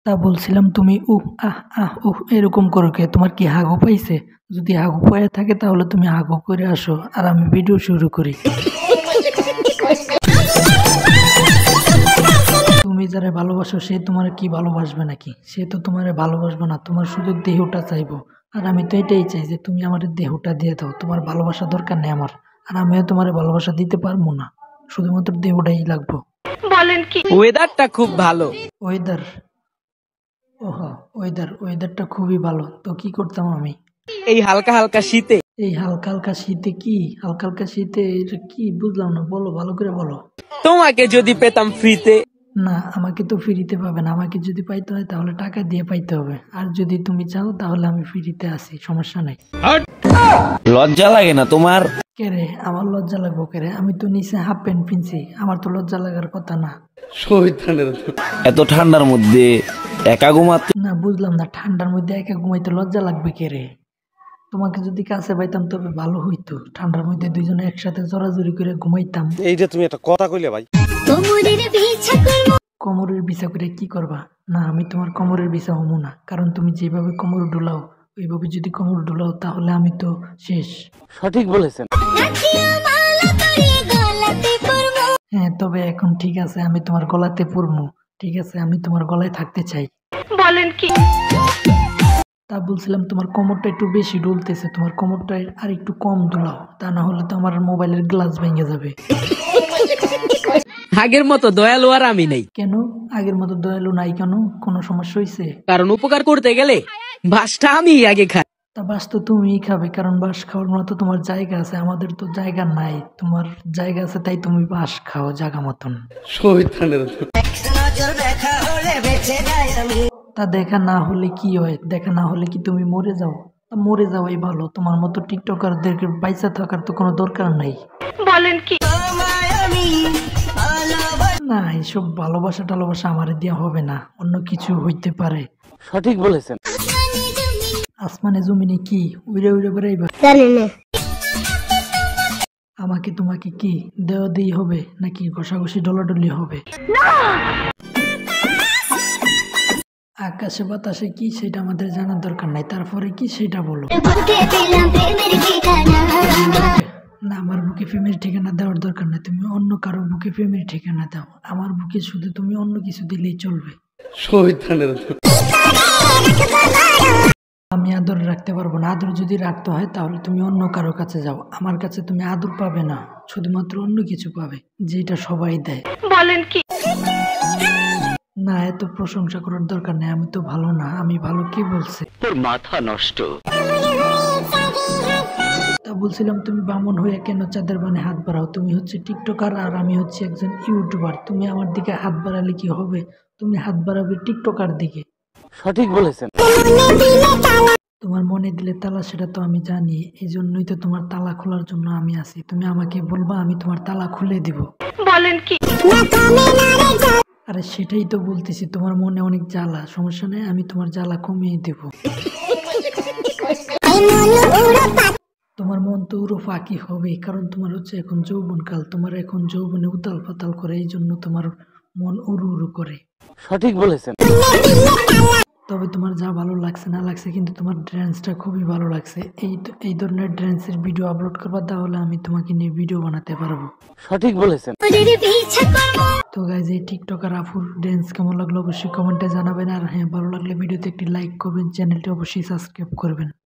তা বলছিলাম তুমি উহ আহ আহ উহ এরকম করো কে? তোমার কি হাগু পাইছে? যদি হাগু পায়ে থাকে তাহলে তুমি হাগু করে আসো আর আমি ভিডিও শুরু করি। তুমি যারা ভালোবাসো সে তোমার কি ভালোবাসবে নাকি? সে তো তোমারে ভালোবাসবে না, তোমার শুধু দেহটা চাইবো। আর আমি তো এটাই চাই যে তুমি আমার দেহটা দিয়ে দাও, তোমার ভালোবাসা দরকার নেই আমার। আর আমিও তোমার ভালোবাসা দিতে পারবো না, শুধুমাত্র দেহটাই লাগবো। ওয়েদারটা খুব ভালো। ওয়েদার? ওহো, ওয়েদারটা খুবই ভালো। তো কি করতাম আমি এই হালকা হালকা শীতে এই হালকা হালকা শীতে? কি হালকা হালকা শীতে? এটা কি বুঝলাম না, বলো, ভালো করে বলো। তোমাকে যদি পেতাম ফ্রিতে। না, আমাকে তো ফ্রিতে পাবে না। আমাকে যদি পাইতে হয় তাহলে টাকা দিয়ে পাইতে হবে। আর যদি তুমি চাও তাহলে আমি ফ্রিতে আসি, সমস্যা নাই। লজ্জা লাগে না তোমার? কে রে? আমার লজ্জা লাগবো কে রে? আমি তো নিচে হাফ প্যান্ট পিনছি, আমার তো লজ্জা লাগার কথা না। এত ঠান্ডার মধ্যে একা ঘুমাতে? না, বুঝলাম না, ঠান্ডার মধ্যে একা ঘুমাইতে লজ্জা লাগবে কে রে? তোমাকে যদি কাছে পাইতাম তবে ভালো হইতো, ঠান্ডার মধ্যে দুইজনে একসাথে জোরাজুরি করে ঘুমাইতাম। এইটা তুমি একটা কথা কইলে ভাই। কোমরের বিছা করে কি করবা? না, আমি তোমার কোমরের বিছা হমু না, কারণ তুমি যেভাবে কোমর ডোলাও ওইভাবে যদি কোমর ডোলাও তাহলে আমি তো শেষ। সঠিক বলেছেন। হ্যাঁ, তবে এখন ঠিক আছে, আমি তোমার গলাতে পড়বো। ঠিক আছে, আমি তোমার গলায় থাকতে চাই। বলেন কি? তা বলছিলাম তোমার কোমরটা একটু বেশি ডুলতেছে, তোমার কোমরটা আর একটু কম ডোলাও, তা না হলে তো আমার মোবাইলের গ্লাস ভেঙে যাবে। আগের মতো দয়ালু আর আমি নেই। কেন আগের মতো দয়ালু নাই কেন? কোনো সমস্যা হয়েছে? কারণ উপকার করতে গেলে বাসটা আমি আগে খাই। তা বাস তো তুমিই খাবে, কারণ বাস খাওয়ার মতো তোমার জায়গা আছে, আমাদের তো জায়গা নাই। তোমার জায়গা আছে তাই তুমি বাস খাও জায়গা মতন। তা দেখা না হলে কি হয়? দেখা না হলে কি তুমি মরে যাও? তা মরে যাওয়াই ভালো, তোমার মতো টিকটকারদেরকে বাইসা থাকার তো কোনো দরকার নাই। বলেন কি? না, এইসব ভালোবাসা টালোবাসা আমার দিয়া হবে না, অন্য কিছু হইতে পারে। সঠিক বলেছেন। আসমানে জমিনে কি উড়ে উড়ে বেড়াইবা? আমাকে তোমাকে কি দেওয়া দেই হবে নাকি ঘষাঘষি ডলাডলি হবে? আকাশে বাতাসে কি সেটা আমাদের জানার দরকার নাই, তারপরে কি সেটা বলো। না, আমার বুকে প্রেমের ঠিকানা দেওয়ার দরকার নাই, তুমি অন্য কারো বুকে প্রেমের ঠিকানা দাও। আমার বুকে শুধু তুমি অন্য কিছু দিলেই চলবে। আমি আদর রাখতে পারবো না। আদর যদি রাখতে হয় তাহলে তুমি অন্য কারো কাছে যাও, আমার কাছে তুমি আদর পাবে না, শুধুমাত্র অন্য কিছু পাবে যেটা সবাই দেয়। বলেন কি? না, এত প্রশংসা করার দরকার নেই, আমি তো ভালো না। আমি ভালো কি বলছে? তোর মাথা নষ্ট। তা বলছিলাম তুমি বামন হয়ে কেন চাঁদের বানে হাত বাড়াও? তুমি হচ্ছে টিকটকার আর আমি হচ্ছে একজন ইউটিউবার, তুমি আমার দিকে হাত বাড়ালে কি হবে? তুমি হাত বাড়াবে টিকটকার দিকে। সঠিক বলেছেন। তোমার মনে দিলে তালা সেটা তো আমি জানি, এই জন্যই তো তোমার তালা খোলার জন্য আমি আছি। তুমি আমাকে বলবা, আমি তোমার তালা খুলে দিব। বলেন কি? আরে সেটাই তো বলতেছি, তোমার মনে অনেক জ্বালা, সমস্যা নেই, আমি তোমার জ্বালা কমিয়ে দেব। তোমার মন তো উড়ো ফাঁকি হবে, কারণ তোমার হচ্ছে এখন যৌবনকাল, তোমার এখন যৌবনে উতাল পাতাল করে, এই জন্য তোমার মন উড়ু উড়ু করে। সঠিক বলেছেন। তবে তোমার যা ভালো লাগছে না লাগছে, কিন্তু তোমার ড্যান্সটা খুবই ভালো লাগছে। এই ধরনের ড্যান্সের ভিডিও আপলোড করবা, তাহলে আমি তোমাকে নিয়ে ভিডিও বানাতে পারবো। সঠিক বলেছেন। তো গাইজ, এই টিকটকার আফুর ড্যান্স কেমন লাগলো অবশ্যই কমেন্টে জানাবেন। আর হ্যাঁ, ভালো লাগলে ভিডিওতে একটি লাইক করবেন, চ্যানেলটি অবশ্যই সাবস্ক্রাইব করবেন।